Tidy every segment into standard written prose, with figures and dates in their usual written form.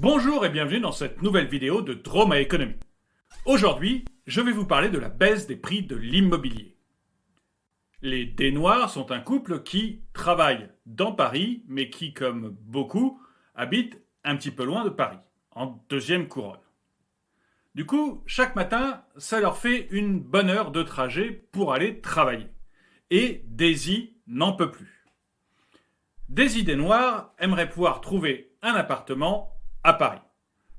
Bonjour et bienvenue dans cette nouvelle vidéo de Drôme à économie. Aujourd'hui, je vais vous parler de la baisse des prix de l'immobilier. Les Desnoirs sont un couple qui travaille dans Paris, mais qui, comme beaucoup, habite un petit peu loin de Paris, en deuxième couronne. Du coup, chaque matin, ça leur fait une bonne heure de trajet pour aller travailler. Et Daisy n'en peut plus. Daisy Desnoirs aimerait pouvoir trouver un appartement à Paris.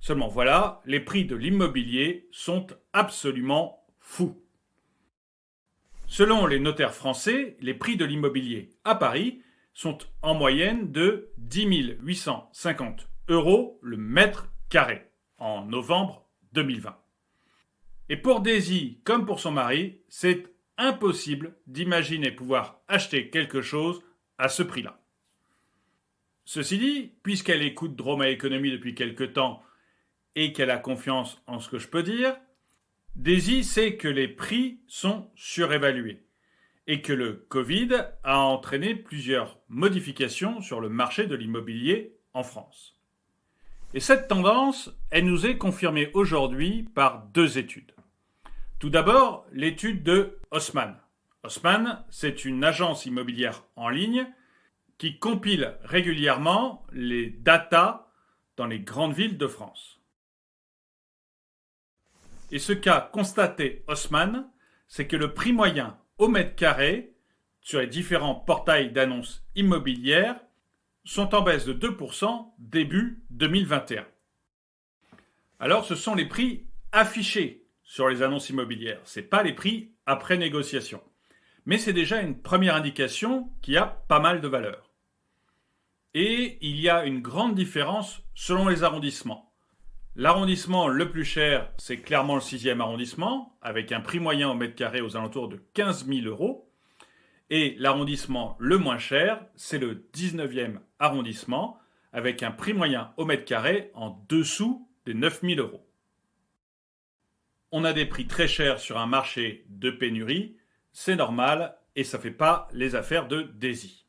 Seulement voilà, les prix de l'immobilier sont absolument fous. Selon les notaires français, les prix de l'immobilier à Paris sont en moyenne de 10 850 € le mètre carré en novembre 2020. Et pour Daisy, comme pour son mari, c'est impossible d'imaginer pouvoir acheter quelque chose à ce prix-là. Ceci dit, puisqu'elle écoute Drôme à économie depuis quelque temps et qu'elle a confiance en ce que je peux dire, Daisy sait que les prix sont surévalués et que le Covid a entraîné plusieurs modifications sur le marché de l'immobilier en France. Et cette tendance, elle nous est confirmée aujourd'hui par deux études. Tout d'abord, l'étude de Haussmann. Haussmann, c'est une agence immobilière en ligne qui compile régulièrement les datas dans les grandes villes de France. Et ce qu'a constaté Haussmann, c'est que le prix moyen au mètre carré sur les différents portails d'annonces immobilières sont en baisse de 2% début 2021. Alors ce sont les prix affichés sur les annonces immobilières, ce n'est pas les prix après négociation. Mais c'est déjà une première indication qu'il y a pas mal de valeur. Et il y a une grande différence selon les arrondissements. L'arrondissement le plus cher, c'est clairement le 6e arrondissement, avec un prix moyen au mètre carré aux alentours de 15 000 €. Et l'arrondissement le moins cher, c'est le 19e arrondissement, avec un prix moyen au mètre carré en dessous des 9 000 €. On a des prix très chers sur un marché de pénurie, c'est normal et ça ne fait pas les affaires de Daisy.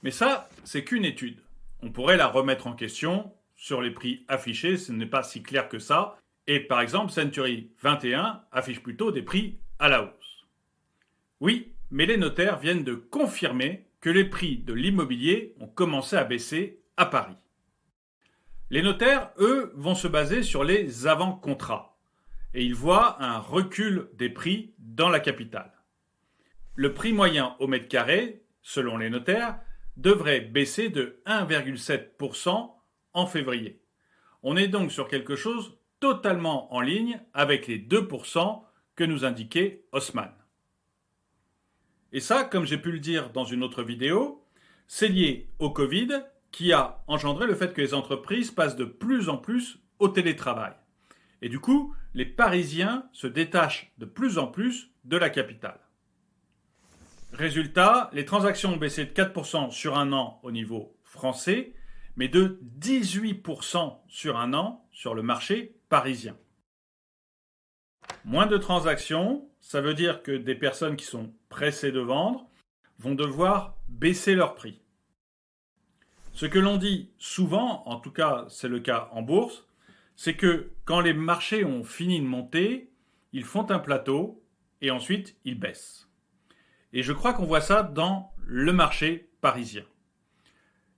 Mais ça, c'est qu'une étude. On pourrait la remettre en question sur les prix affichés, ce n'est pas si clair que ça. Et par exemple, Century 21 affiche plutôt des prix à la hausse. Oui, mais les notaires viennent de confirmer que les prix de l'immobilier ont commencé à baisser à Paris. Les notaires, eux, vont se baser sur les avant-contrats. Et ils voient un recul des prix dans la capitale. Le prix moyen au mètre carré, selon les notaires, devrait baisser de 1,7% en février. On est donc sur quelque chose totalement en ligne avec les 2% que nous indiquait Haussmann. Et ça, comme j'ai pu le dire dans une autre vidéo, c'est lié au Covid qui a engendré le fait que les entreprises passent de plus en plus au télétravail. Et du coup, les Parisiens se détachent de plus en plus de la capitale. Résultat, les transactions ont baissé de 4% sur un an au niveau français, mais de 18% sur un an sur le marché parisien. Moins de transactions, ça veut dire que des personnes qui sont pressées de vendre vont devoir baisser leur prix. Ce que l'on dit souvent, en tout cas c'est le cas en bourse, c'est que quand les marchés ont fini de monter, ils font un plateau et ensuite ils baissent. Et je crois qu'on voit ça dans le marché parisien.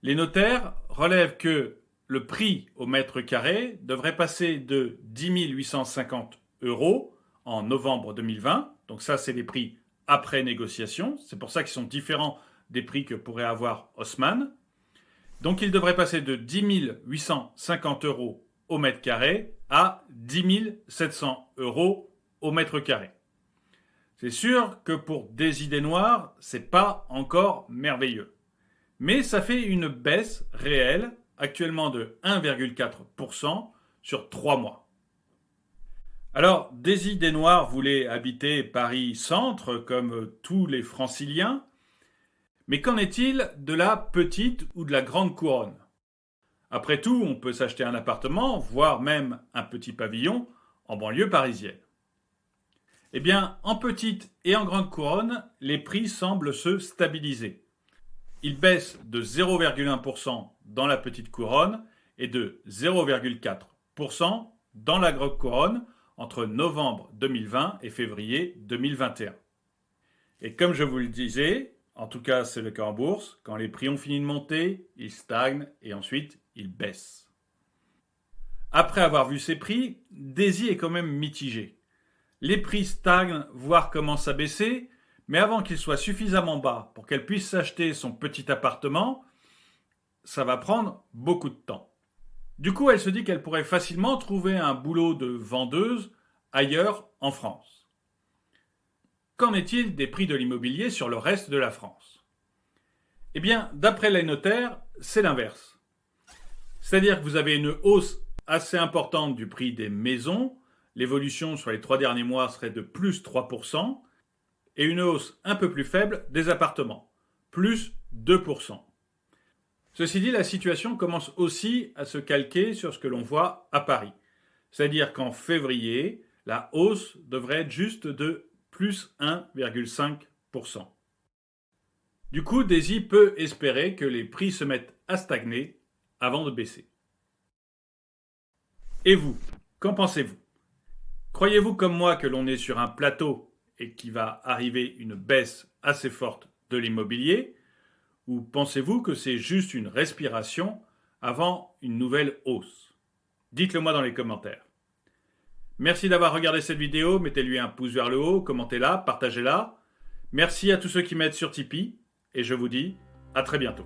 Les notaires relèvent que le prix au mètre carré devrait passer de 10 850 € en novembre 2020. Donc ça, c'est les prix après négociation. C'est pour ça qu'ils sont différents des prix que pourrait avoir Haussmann. Donc il devrait passer de 10 850 € au mètre carré à 10 700 € au mètre carré. C'est sûr que pour Daisy Desnoirs, c'est pas encore merveilleux. Mais ça fait une baisse réelle, actuellement de 1,4% sur 3 mois. Alors, Daisy Desnoirs voulait habiter Paris-Centre comme tous les franciliens. Mais qu'en est-il de la petite ou de la grande couronne ? Après tout, on peut s'acheter un appartement, voire même un petit pavillon en banlieue parisienne. Eh bien, en petite et en grande couronne, les prix semblent se stabiliser. Ils baissent de 0,1% dans la petite couronne et de 0,4% dans l'agro-couronne entre novembre 2020 et février 2021. Et comme je vous le disais, en tout cas c'est le cas en bourse, quand les prix ont fini de monter, ils stagnent et ensuite ils baissent. Après avoir vu ces prix, Daisy est quand même mitigé. Les prix stagnent, voire commencent à baisser, mais avant qu'ils soient suffisamment bas pour qu'elle puisse s'acheter son petit appartement, ça va prendre beaucoup de temps. Du coup, elle se dit qu'elle pourrait facilement trouver un boulot de vendeuse ailleurs en France. Qu'en est-il des prix de l'immobilier sur le reste de la France ? Eh bien, d'après les notaires, c'est l'inverse. C'est-à-dire que vous avez une hausse assez importante du prix des maisons, l'évolution sur les 3 derniers mois serait de plus 3%, et une hausse un peu plus faible des appartements, plus 2%. Ceci dit, la situation commence aussi à se calquer sur ce que l'on voit à Paris. C'est-à-dire qu'en février, la hausse devrait être juste de plus 1,5%. Du coup, Daisy peut espérer que les prix se mettent à stagner avant de baisser. Et vous, qu'en pensez-vous ? Croyez-vous comme moi que l'on est sur un plateau et qu'il va arriver une baisse assez forte de l'immobilier ? Ou pensez-vous que c'est juste une respiration avant une nouvelle hausse ? Dites-le moi dans les commentaires. Merci d'avoir regardé cette vidéo, mettez-lui un pouce vers le haut, commentez-la, partagez-la. Merci à tous ceux qui m'aident sur Tipeee et je vous dis à très bientôt.